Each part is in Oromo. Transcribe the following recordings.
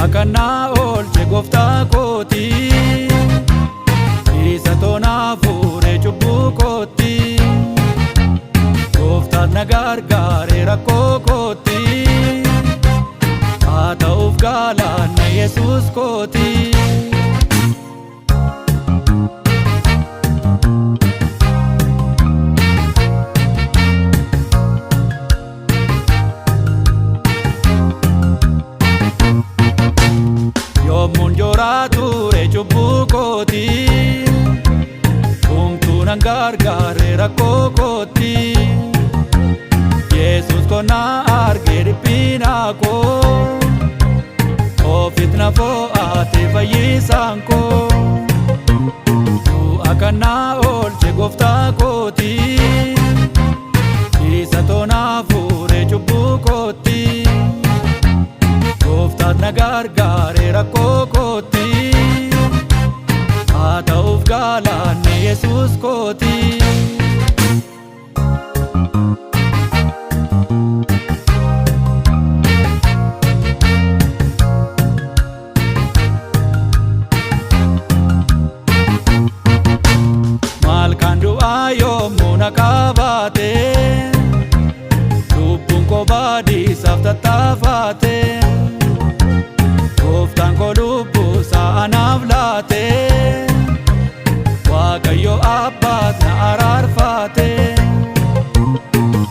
Akkanaa oolche gooftaa kooti, isa toonaa fuudhee cubbuu kooti. Gooftaan na gargaare rakkoo kooti, haa ta'uuf galaanni Yesuus kooti. Yommuun jooraa ture cubbuu kooti, humtuun an gargaare rakkoo kooti. Yesuus konnaa argee dhiphinaa koo, ofiit na fo'ate fayyisaan koo. Du'a kannaa oolche gooftaa kooti, isa toonaa fuudhee cubbuu kooti. Gooftaan na gargaare rakkoo kooti, haa ta'uuf galaanni Yesuus kooti. Maal kan du'aa yommuu na qabaate, lubbuun koo baadisaaf tattaafaate. Gooftaan koo lubbuusaa anaaf laate, Waaqayyo abbaat na araarfaate.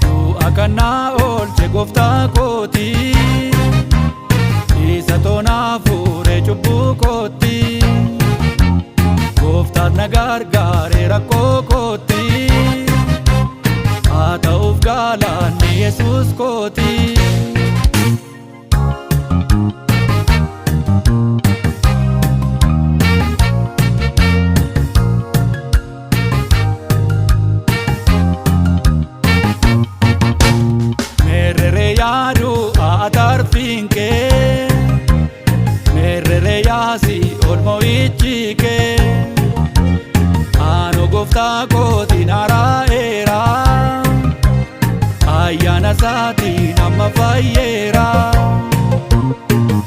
Du'a kannaa oolche gooftaa kooti, isa toonaa fuudhee cubbuu kooti. Gooftaan na gargaare rakkoo kooti, haa ta'uuf galaanni Yesuus kooti. Yaadu atarfinke, merere yaasi olmo ichike. Ano gooftaa kooti naraa'eera, ayyaana isaatiin amma fayyeera.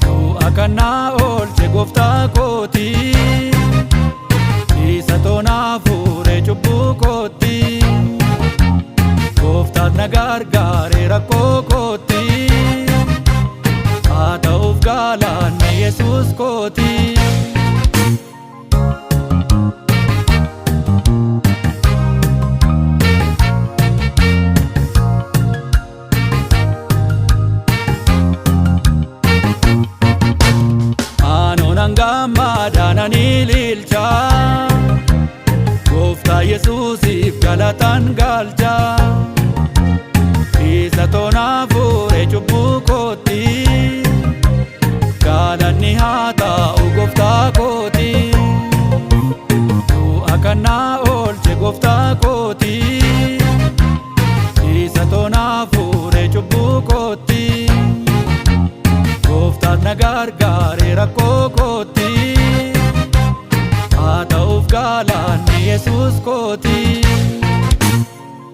Du'a kannaa oolche gooftaa kooti, isa toonaa fuudhee cubbuu kooti. Gooftaan na gargaare rakkoo kooti, haa ta'uuf galaanni Yesuus kooti. Anoon hangammaadhaan ani ililcha, Gooftaa Yesuusiif galataan galcha. Isa toonaa fuudhee cubbuu kooti, galanni haa ta'u gooftaa kooti. Du'a kannaa oolche gooftaa kooti, isa toonaa fuudhee cubbuu kooti. Gooftaan na gargaare rakkoo kooti, haa ta'uuf galaanni Yesuus kooti.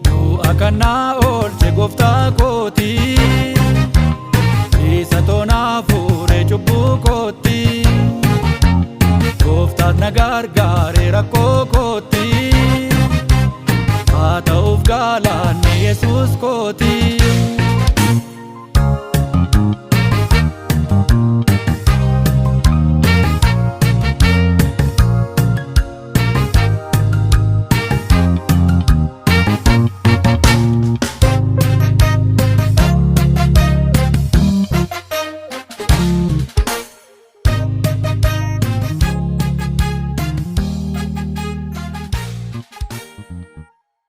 Du'a kannaa oolche gooftaa kooti, isa toonaa fuudhee cubbuu kooti. Gooftaan na gargaare rakkoo kooti, haa ta'uuf galaanni Yesuus kooti.